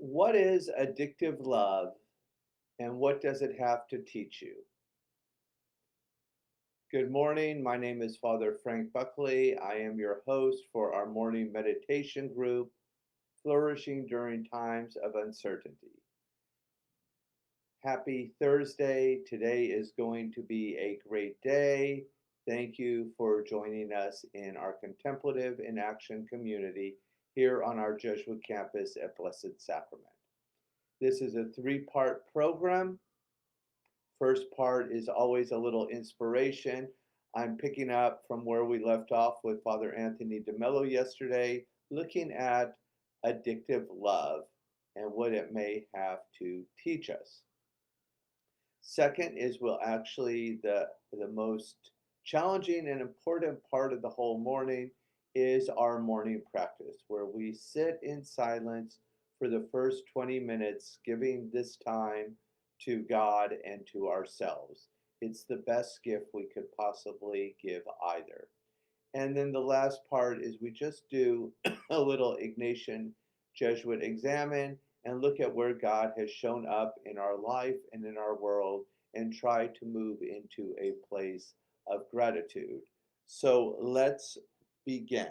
What is addictive love and what does it have to teach you? Good morning. My name is Father Frank Buckley. I am your host for our morning meditation group, Flourishing During Times of Uncertainty. Happy Thursday. Today is going to be a great day. Thank you for joining us in our contemplative in action community here on our Jesuit campus at Blessed Sacrament. This is a three-part program. First part is always a little inspiration. I'm picking up from where we left off with Father Anthony DeMello yesterday, looking at addictive love and what it may have to teach us. Second is the most challenging and important part of the whole morning is our morning practice, where we sit in silence for the first 20 minutes, giving this time to God and to ourselves. It's the best gift we could possibly give either. And then the last part is we just do a little Ignatian Jesuit examine and look at where God has shown up in our life and in our world and try to move into a place of gratitude. So let's begin.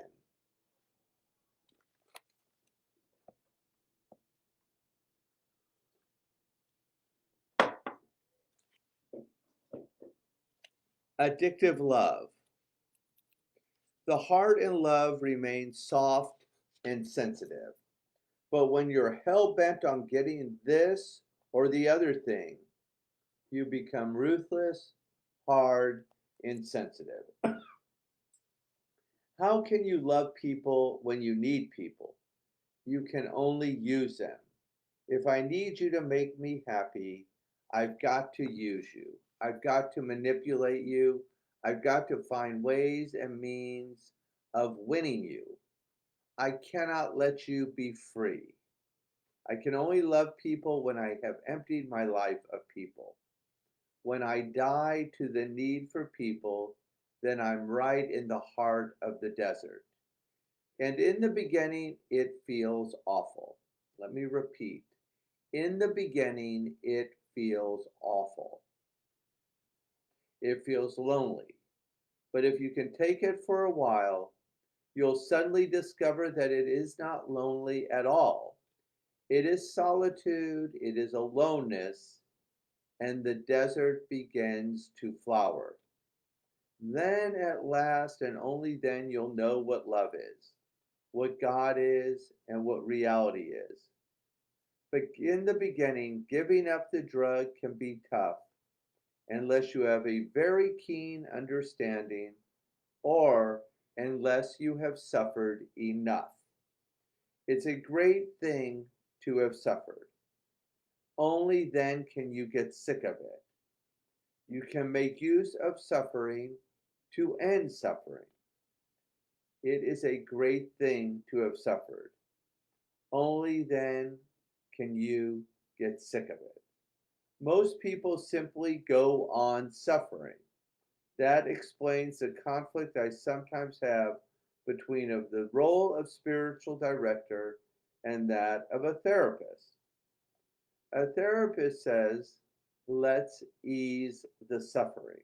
Addictive love. The heart in love remains soft and sensitive. But when you're hell bent on getting this or the other thing, you become ruthless, hard, insensitive. How can you love people when you need people? You can only use them. If I need you to make me happy, I've got to use you. I've got to manipulate you. I've got to find ways and means of winning you. I cannot let you be free. I can only love people when I have emptied my life of people. When I die to the need for people, then I'm right in the heart of the desert. And in the beginning, it feels awful. Let me repeat. In the beginning, it feels awful. It feels lonely. But if you can take it for a while, you'll suddenly discover that it is not lonely at all. It is solitude, it is aloneness, and the desert begins to flower. Then at last and only then you'll know what love is, what God is, and what reality is. But in the beginning, giving up the drug can be tough unless you have a very keen understanding or unless you have suffered enough. It's a great thing to have suffered. Only then can you get sick of it. You can make use of suffering to end suffering. It is a great thing to have suffered. Only then can you get sick of it. Most people simply go on suffering. That explains the conflict I sometimes have between of the role of spiritual director and that of a therapist. A therapist says, let's ease the suffering.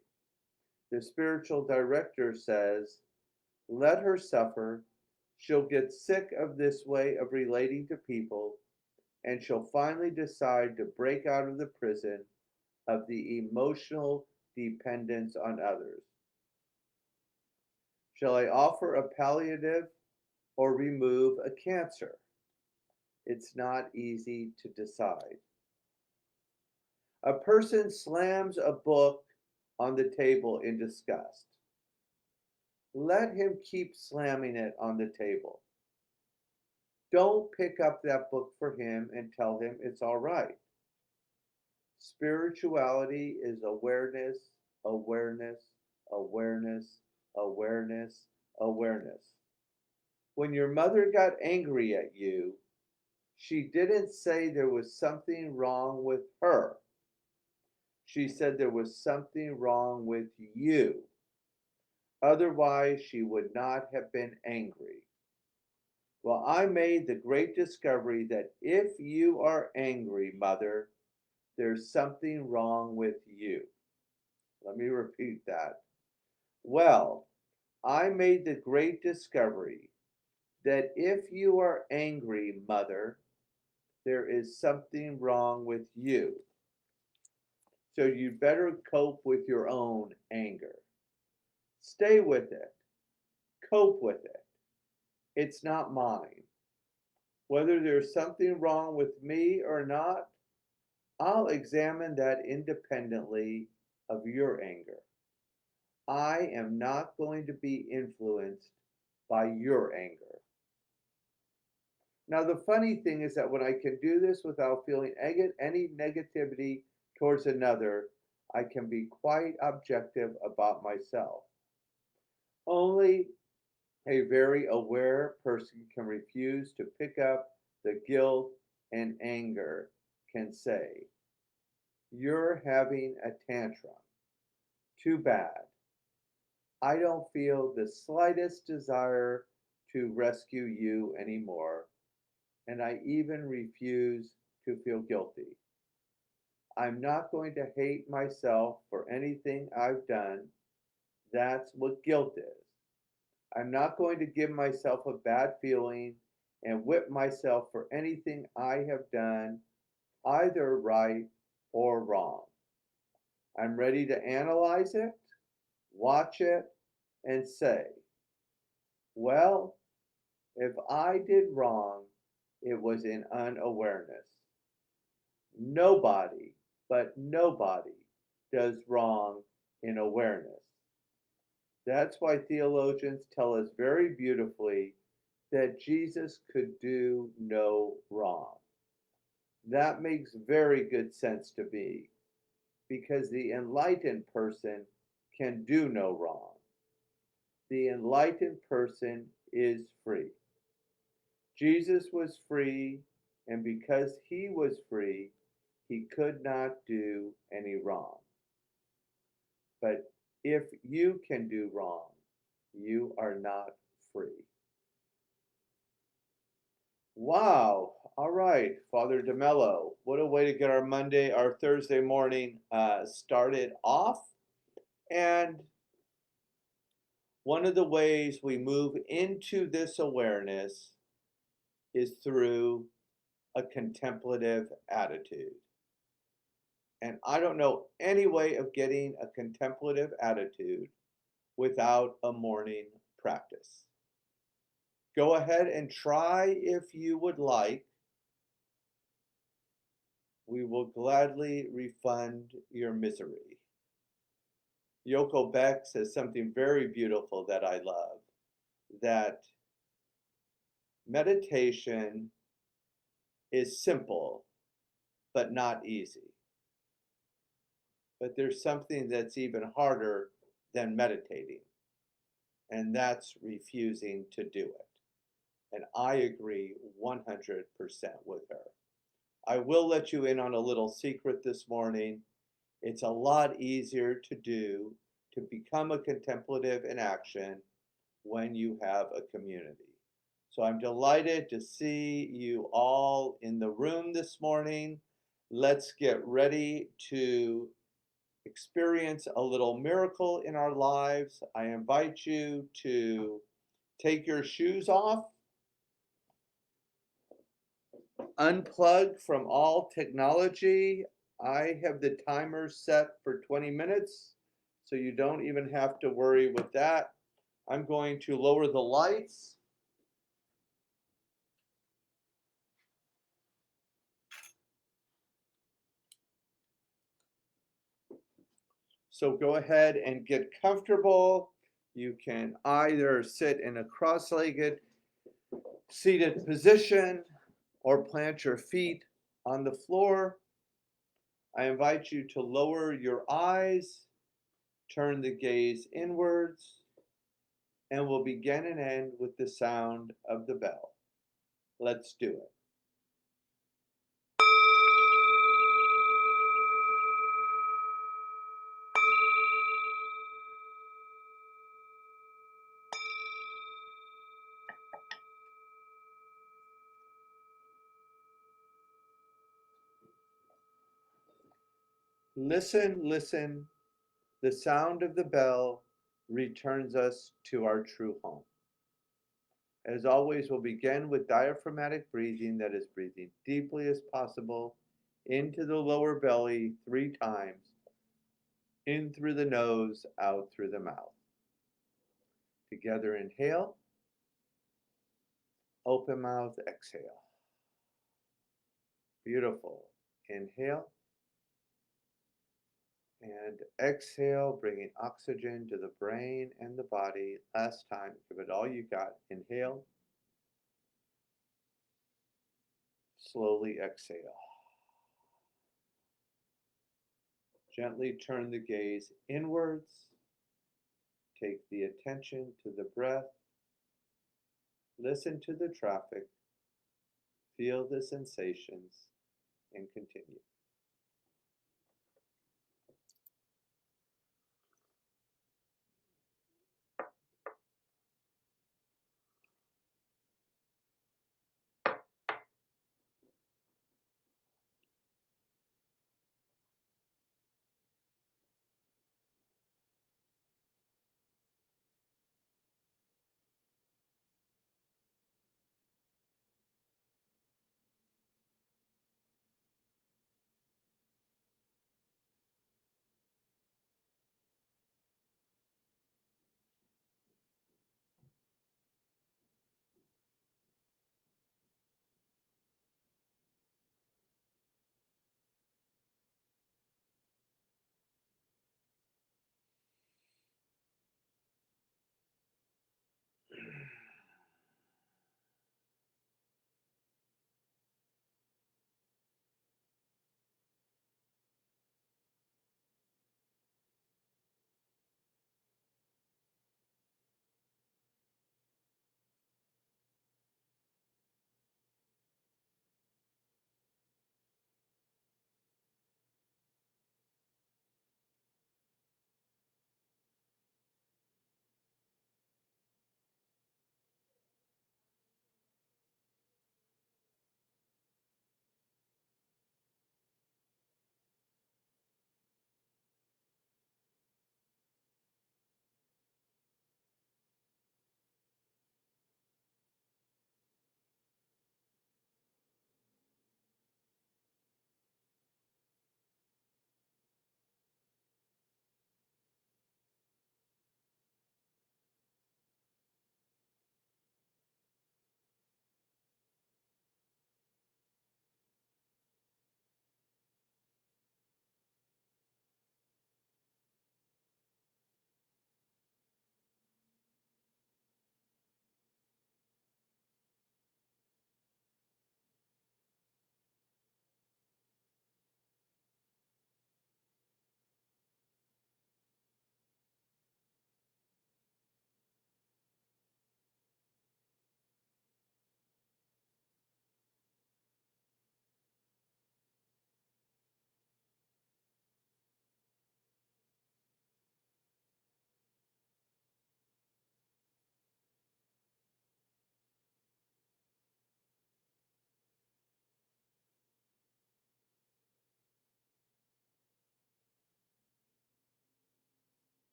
The spiritual director says, let her suffer. She'll get sick of this way of relating to people, and she'll finally decide to break out of the prison of the emotional dependence on others. Shall I offer a palliative or remove a cancer? It's not easy to decide. A person slams a book on the table in disgust. Let him keep slamming it on the table. Don't pick up that book for him and tell him it's all right. Spirituality is awareness, awareness, awareness, awareness, awareness. When your mother got angry at you, she didn't say there was something wrong with her. She said there was something wrong with you. Otherwise, she would not have been angry. Well, I made the great discovery that if you are angry, mother, there's something wrong with you. Let me repeat that. Well, I made the great discovery that if you are angry, mother, there is something wrong with you. So you better cope with your own anger. Stay with it. Cope with it. It's not mine. Whether there's something wrong with me or not, I'll examine that independently of your anger. I am not going to be influenced by your anger. Now, the funny thing is that when I can do this without feeling any negativity towards another, I can be quite objective about myself. Only a very aware person can refuse to pick up the guilt and anger, can say, "You're having a tantrum. Too bad. I don't feel the slightest desire to rescue you anymore, and I even refuse to feel guilty. I'm not going to hate myself for anything I've done. That's what guilt is. I'm not going to give myself a bad feeling and whip myself for anything I have done, either right or wrong. I'm ready to analyze it, watch it, and say, well, if I did wrong, it was in unawareness. Nobody, but nobody, does wrong in awareness. That's why theologians tell us very beautifully that Jesus could do no wrong. That makes very good sense to me because the enlightened person can do no wrong. The enlightened person is free. Jesus was free, and because he was free, he could not do any wrong. But if you can do wrong, you are not free. Wow. All right, Father DeMello. What a way to get our Thursday morning started off. And one of the ways we move into this awareness is through a contemplative attitude. And I don't know any way of getting a contemplative attitude without a morning practice. Go ahead and try if you would like. We will gladly refund your misery. Yoko Beck says something very beautiful that I love, that meditation is simple, but not easy. But there's something that's even harder than meditating, and that's refusing to do it. And I agree 100% with her. I will let you in on a little secret this morning. It's a lot easier to do, to become a contemplative in action when you have a community. So I'm delighted to see you all in the room this morning. Let's get ready to experience a little miracle in our lives. I invite you to take your shoes off, unplug from all technology. I have the timer set for 20 minutes, so you don't even have to worry with that. I'm going to lower the lights. So go ahead and get comfortable. You can either sit in a cross-legged seated position or plant your feet on the floor. I invite you to lower your eyes, turn the gaze inwards, and we'll begin and end with the sound of the bell. Let's do it. Listen, listen. The sound of the bell returns us to our true home. As always, we'll begin with diaphragmatic breathing, that is, breathing deeply as possible into the lower belly 3 times, in through the nose, out through the mouth. Together, inhale, open mouth, exhale. Beautiful. Inhale and exhale, bringing oxygen to the brain and the body. Last time, give it all you got. Inhale, slowly exhale. Gently turn the gaze inwards. Take the attention to the breath. Listen to the traffic. Feel the sensations and continue.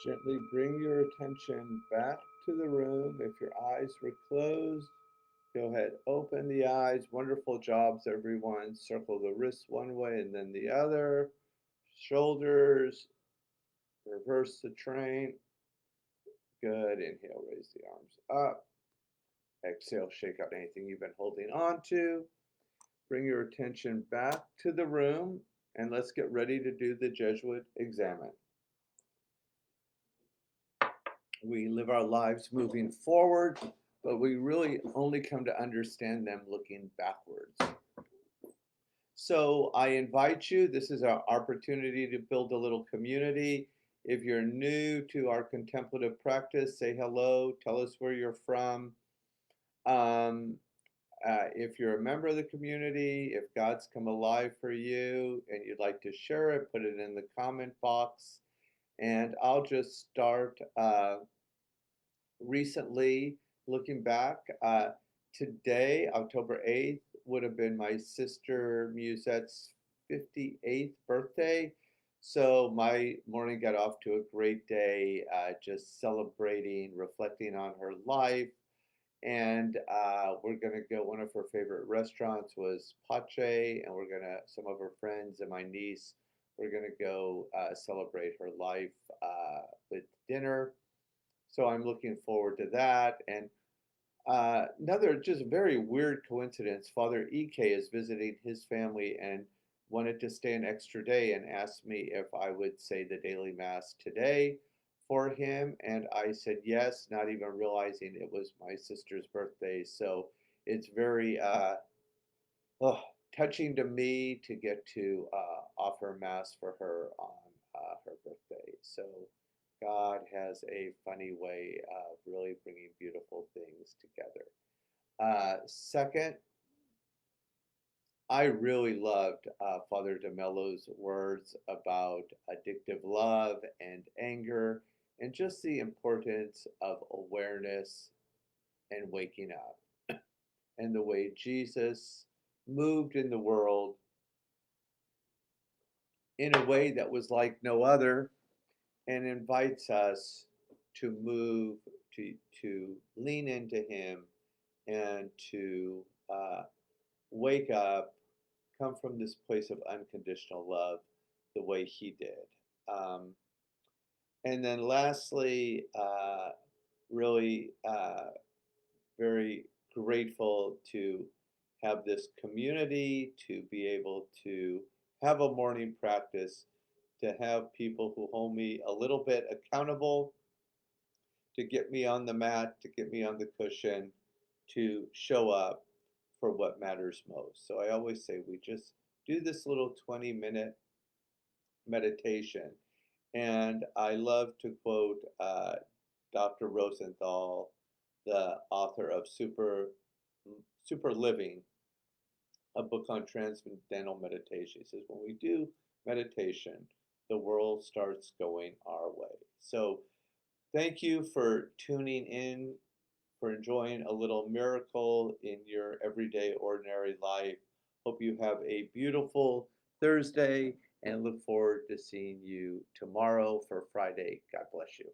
Gently bring your attention back to the room. If your eyes were closed, go ahead, open the eyes. Wonderful jobs, everyone. Circle the wrists one way and then the other. Shoulders, reverse the train. Good. Inhale, raise the arms up. Exhale, shake out anything you've been holding on to. Bring your attention back to the room and let's get ready to do the Jesuit examen. We live our lives moving forward, but we really only come to understand them looking backwards. So I invite you, this is our opportunity to build a little community. If you're new to our contemplative practice, say hello, tell us where you're from. If you're a member of the community, if God's come alive for you and you'd like to share it, put it in the comment box. And I'll just start recently, looking back. Today, October 8th, would have been my sister Musette's 58th birthday. So my morning got off to a great day, just celebrating, reflecting on her life. And we're gonna go. One of her favorite restaurants was Pache, and some of her friends and my niece, we're gonna go celebrate her life with dinner. So I'm looking forward to that. And another just very weird coincidence. Father EK is visiting his family and wanted to stay an extra day and asked me if I would say the daily mass today for him. And I said yes, not even realizing it was my sister's birthday. So it's very oh, touching to me to get to offer mass for her on her birthday. So God has a funny way of really bringing beautiful things together. Second, I really loved Father DeMello's words about addictive love and anger and just the importance of awareness and waking up and the way Jesus moved in the world in a way that was like no other and invites us to move, to lean into him and to wake up, come from this place of unconditional love the way he did. Um, and then lastly, really very grateful to have this community, to be able to have a morning practice, to have people who hold me a little bit accountable, to get me on the mat, to get me on the cushion, to show up for what matters most. So I always say we just do this little 20-minute meditation. And I love to quote Dr. Rosenthal, the author of Super Living, a book on transcendental meditation. He says, when we do meditation, the world starts going our way. So thank you for tuning in, for enjoying a little miracle in your everyday, ordinary life. Hope you have a beautiful Thursday and look forward to seeing you tomorrow for Friday. God bless you.